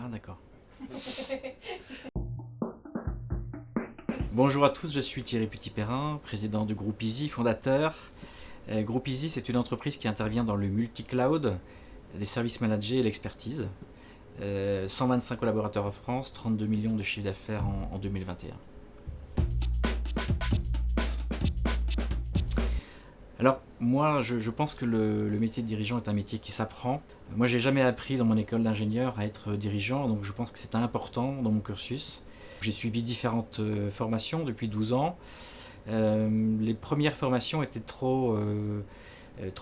Ah d'accord. Bonjour à tous, je suis Thierry Petit-Perrin, président du groupe Easy, fondateur. Groupe Easy, c'est une entreprise qui intervient dans le multi-cloud, les services managés et l'expertise. 125 collaborateurs en France, 32 millions de chiffre d'affaires en 2021. Alors moi, je pense que le métier de dirigeant est un métier qui s'apprend. Moi, j'ai jamais appris dans mon école d'ingénieur à être dirigeant, donc je pense que c'est important dans mon cursus. J'ai suivi différentes formations depuis 12 ans. Les premières formations étaient trop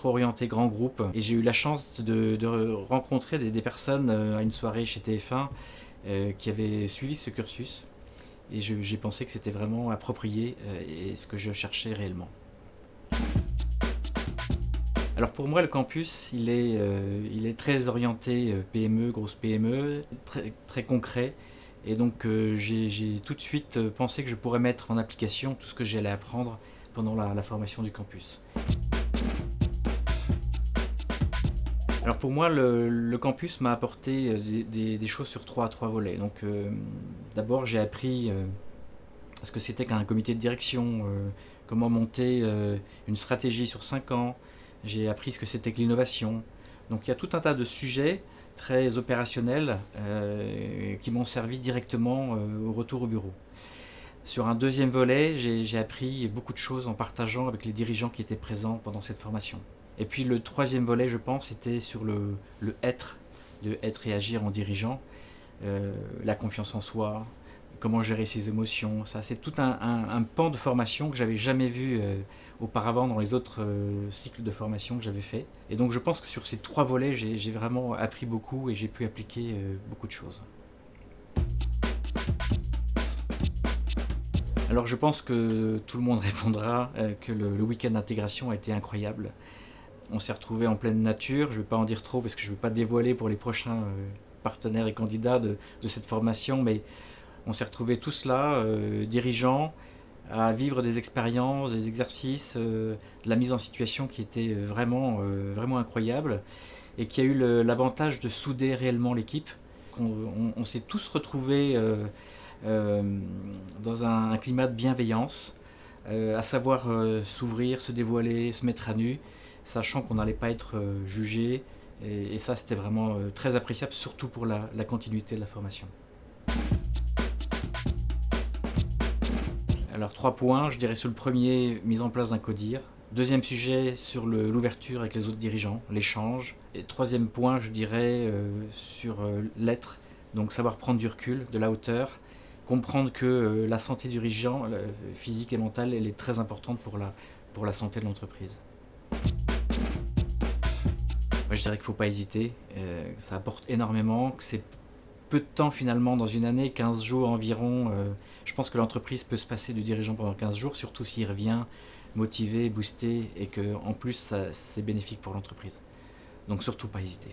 orientées grand groupe, et j'ai eu la chance de rencontrer des personnes à une soirée chez TF1 qui avaient suivi ce cursus, et j'ai pensé que c'était vraiment approprié et ce que je cherchais réellement. Alors pour moi, le campus, il est très orienté PME, grosse PME, très concret. Et donc j'ai tout de suite pensé que je pourrais mettre en application tout ce que j'allais apprendre pendant la formation du campus. Alors pour moi, le campus m'a apporté des choses sur trois volets. Donc d'abord, j'ai appris ce que c'était qu'un comité de direction, comment monter une stratégie sur 5 ans. J'ai appris ce que c'était que l'innovation. Donc il y a tout un tas de sujets très opérationnels qui m'ont servi directement au retour au bureau. Sur un deuxième volet, j'ai appris beaucoup de choses en partageant avec les dirigeants qui étaient présents pendant cette formation. Et puis le troisième volet, je pense, était sur le être, de être et agir en dirigeant, la confiance en soi, comment gérer ses émotions. Ça, c'est tout un pan de formation que j'avais jamais vu auparavant dans les autres cycles de formation que j'avais fait. Et donc je pense que sur ces trois volets, j'ai vraiment appris beaucoup et j'ai pu appliquer beaucoup de choses. Alors je pense que tout le monde répondra que le week-end d'intégration a été incroyable. On s'est retrouvés en pleine nature, je ne vais pas en dire trop parce que je ne veux pas dévoiler pour les prochains partenaires et candidats de cette formation, mais on s'est retrouvés tous là, dirigeants, à vivre des expériences, des exercices, de la mise en situation qui était vraiment incroyable et qui a eu l'avantage de souder réellement l'équipe. On s'est tous retrouvés dans un climat de bienveillance, à savoir s'ouvrir, se dévoiler, se mettre à nu, sachant qu'on n'allait pas être jugé. Et ça, c'était vraiment très appréciable, surtout pour la continuité de la formation. Alors 3 points, je dirais sur le premier, mise en place d'un CODIR. Deuxième sujet, sur l'ouverture avec les autres dirigeants, l'échange. Et troisième point, je dirais sur l'être, donc savoir prendre du recul, de la hauteur, comprendre que la santé du dirigeant, physique et mentale, elle est très importante pour la santé de l'entreprise. Moi, je dirais qu'il ne faut pas hésiter, ça apporte énormément, que c'est peu de temps finalement dans une année, 15 jours environ. Je pense que l'entreprise peut se passer du dirigeant pendant 15 jours, surtout s'il revient motivé, boosté et qu'en plus c'est bénéfique pour l'entreprise. Donc surtout pas hésiter.